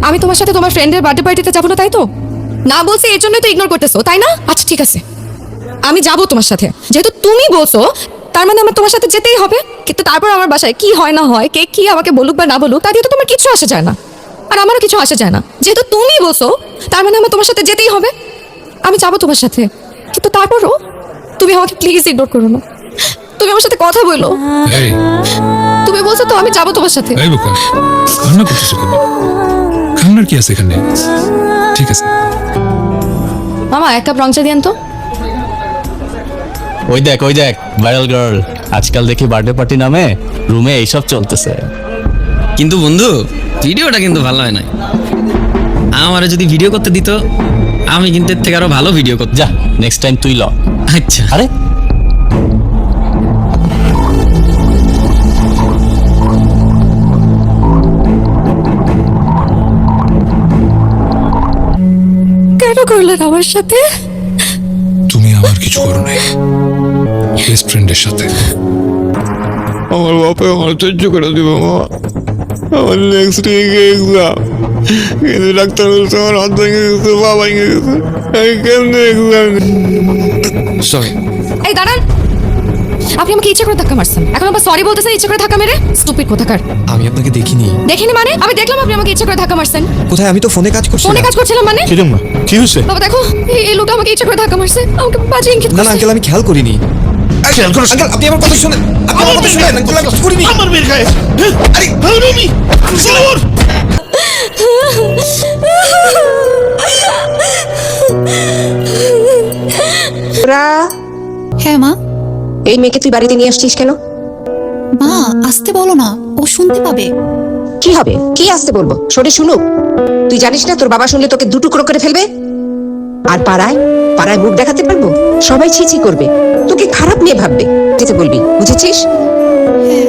আমি তোমার সাথে তোমার ফ্রেন্ডের বার্থডে পার্টিতে যাবো না, তাই তো? না বলছি এর জন্যই তো ইগনোর করতেছো, তাই না? আচ্ছা ঠিক আছে, আমি যাবো তোমার সাথে, যেহেতু তুমি বলছো তার মানে আমার তোমার সাথে যেতেই হবে। কিন্তু তারপর আমার বাসায় কি হয় না হয়, কে কি আমাকে বলুক বা না বলুক, তা দিয়ে তো তোমার কিছু আসে যায় না, আর আমারও কিছু আসে যায় না। যেহেতু তুমি বলছো তার মানে আমার তোমার সাথে যেতেই হবে। আমি যাবো তোমার সাথে, কিন্তু তারপরও তুমি আমাকে প্লিজ ইগনোর করো না। তুমি আমার সাথে কথা বলো। এই তুমি বলছো তো আমি যাবো তোমার সাথে। এই বোকা, কান্না করতেছো কেন? কান্নার কি আছে এখানে? ঠিক আছে, মামা এক কাপ রং চা দিয়েন তো। ওই দেখ ভাইরাল গার্ল, আজকাল দেখি বার্থডে পার্টি নামে রুমে এইসব চলতেছে। কিন্তু বন্ধু, ভিডিওটা কিন্তু ভালো হয় নাই। আমার যদি ভিডিও করতে দিত, আমি কিন্তু এর থেকে আরো ভালো ভিডিও করতাম। যা, নেক্সট টাইম তুই ল। আচ্ছা, আরে কেন করলেন আমার সাথে? তুমি আমার কিছু করো নাই, বেস্ট ফ্রেন্ডের সাথে। আমার বাপে আমার সহ্য করে দিব বাবা। আমার নেক্সট উইকে এক্সাম, কিন্তু ডাক্তার বলছে আমার হাত ভেঙে গেছে, পা ভেঙে গেছে, আমি কেমনে এক্সাম? সরি। এই দাঁড়ান, আপনি আমাকে ইচ্ছা করে ধাক্কা মারছেন, এখন আবার সরি বলতেছেন ইচ্ছা করে ধাক্কা মেরে? স্টুপিড কোথাকার। আমি আপনাকে দেখিনি। দেখিনি মানে? আমি দেখলাম আপনি আমাকে ইচ্ছা করে ধাক্কা মারছেন। কোথায়? আমি তো ফোনে কাজ করছি। ফোনে কাজ করছিলাম মানে? কিরম না, কি হয়েছে? বাবা দেখো, এই লোকটা আমাকে ইচ্ছা করে ধাক্কা মারছে, আমাকে বাজে ইঙ্গিত না না করছে। আঙ্কেল, আমি খেয়াল করিনি। আঙ্কেল আপনি আমার কথা শুনেন, আপনি আমার কথা শুনেন। আঙ্কেল আমি কিছু করিনি। আমার বের গায়ে। আরে রবি জোর। হ্যাঁ মা। এই মেয়েকে তুই বাড়িতে নিয়ে আসছিস কেন? মা আসতে বলো না, ও শুনতে পাবে। কি হবে? কি আসতে বলবো? শোনে শুনুক। তুই জানিস না তোর বাবা শুনলে তোকে দুটুকরো করে ফেলবে? আর পাড়ায় পাড়ায় মুখ দেখাতে পারবো? সবাই ছি ছি করবে, তোকে খারাপ মেয়ে ভাববে। যেতে বলবি, বুঝেছিস? হ্যাঁ